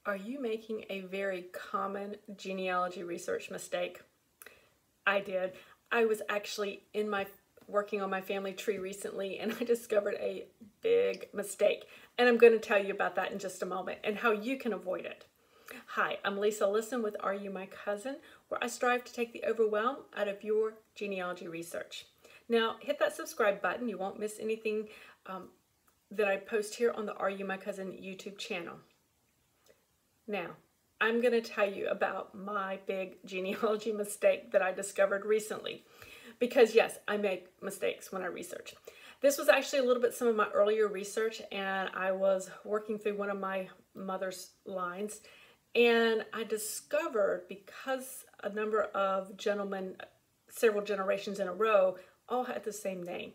Are you making a very common genealogy research mistake? I did. I was actually working on my family tree recently, and I discovered a big mistake. And I'm going to tell you about that in just a moment and how you can avoid it. Hi, I'm Lisa Listen with Are You My Cousin, where I strive to take the overwhelm out of your genealogy research. Now, hit that subscribe button. You won't miss anything that I post here on the Are You My Cousin YouTube channel. Now, I'm going to tell you about my big genealogy mistake that I discovered recently. Because yes, I make mistakes when I research. This was actually a little bit some of my earlier research, and I was working through one of my mother's lines, and I discovered, because a number of gentlemen, several generations in a row, all had the same name.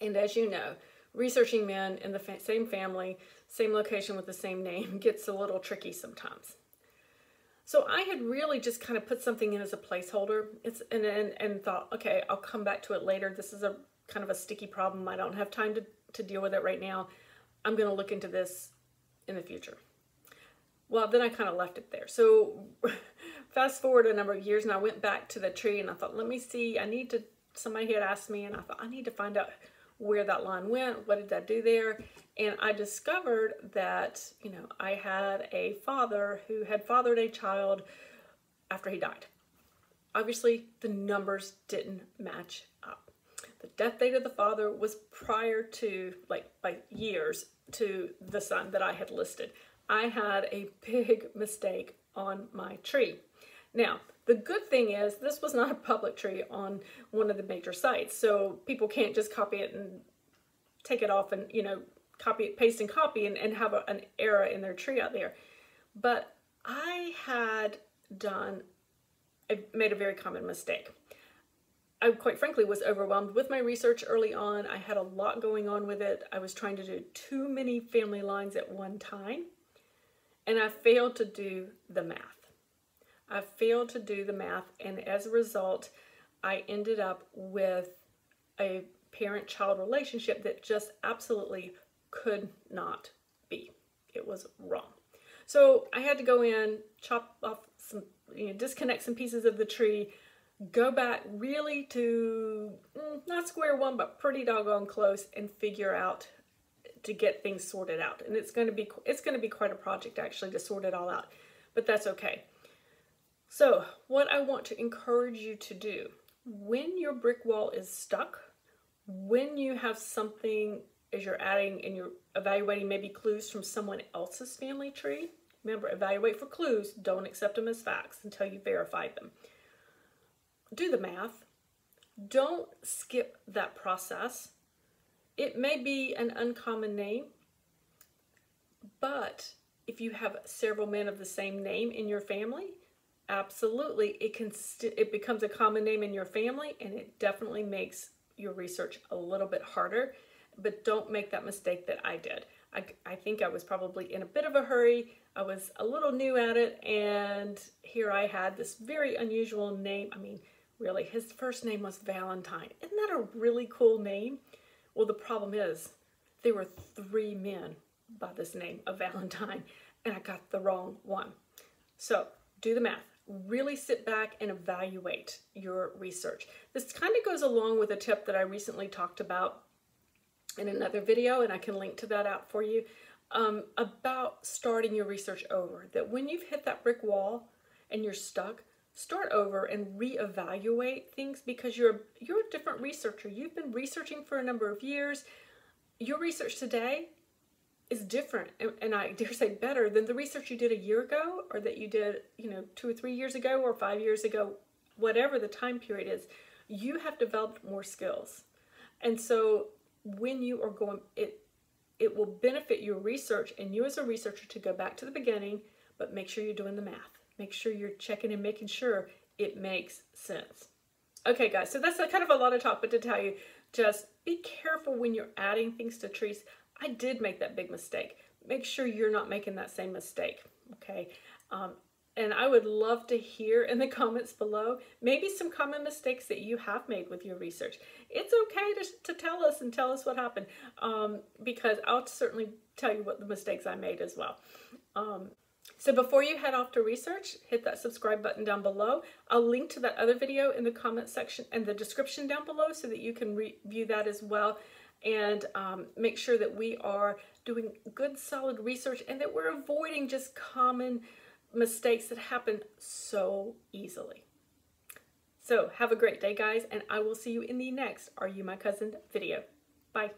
And as you know, researching men in the same family, same location with the same name gets a little tricky sometimes. So I had really just kind of put something in as a placeholder and thought, okay, I'll come back to it later. This is a kind of a sticky problem. I don't have time to deal with it right now. I'm going to look into this in the future. Well, then I kind of left it there. So fast forward a number of years, and I went back to the tree and I thought, let me see, somebody had asked me, and I thought, I need to find out where that line went, what did that do there? And I discovered that, I had a father who had fathered a child after he died. Obviously, the numbers didn't match up. The death date of the father was prior to, by years, to the son that I had listed. I had a big mistake on my tree. Now, the good thing is this was not a public tree on one of the major sites, so people can't just copy it and take it off and, copy it, paste and copy and have an error in their tree out there. But I made a very common mistake. I quite frankly was overwhelmed with my research early on. I had a lot going on with it. I was trying to do too many family lines at one time, and I failed to do the math. And as a result, I ended up with a parent-child relationship that just absolutely could not be. It was wrong. So I had to go in, chop off some, disconnect some pieces of the tree, go back really to, not square one, but pretty doggone close, and figure out to get things sorted out. And it's going to be quite a project actually to sort it all out, but that's okay. So what I want to encourage you to do, when your brick wall is stuck, when you have something as you're adding and you're evaluating maybe clues from someone else's family tree, remember, evaluate for clues, don't accept them as facts until you verify them. Do the math. Don't skip that process. It may be an uncommon name, but if you have several men of the same name in your family, absolutely, it becomes a common name in your family, and it definitely makes your research a little bit harder. But don't make that mistake that I did. I think I was probably in a bit of a hurry. I was a little new at it, and here I had this very unusual name. I mean, really, his first name was Valentine. Isn't that a really cool name? Well, the problem is there were 3 men by this name of Valentine, and I got the wrong one. So do the math. Really sit back and evaluate your research. This kind of goes along with a tip that I recently talked about in another video, and I can link to that out for you, about starting your research over. That when you've hit that brick wall and you're stuck, start over and reevaluate things, because you're a different researcher. You've been researching for a number of years. Your research today is different, and I dare say better than the research you did a year ago, or that you did 2 or 3 years ago, or 5 years ago, whatever the time period is. You have developed more skills, and so when you are going, it will benefit your research and you as a researcher to go back to the beginning, but make sure you're doing the math. Make sure you're checking and making sure it makes sense. Okay, guys, so that's kind of a lot of talk, but to tell you, just be careful when you're adding things to trees. I did make that big mistake. Make sure you're not making that same mistake, okay? And I would love to hear in the comments below, maybe some common mistakes that you have made with your research. It's okay to tell us and tell us what happened, because I'll certainly tell you what the mistakes I made as well. So before you head off to research, hit that subscribe button down below. I'll link to that other video in the comment section and the description down below so that you can review that as well. And make sure that we are doing good, solid research and that we're avoiding just common mistakes that happen so easily. So have a great day, guys, and I will see you in the next Are You My Cousin video. Bye.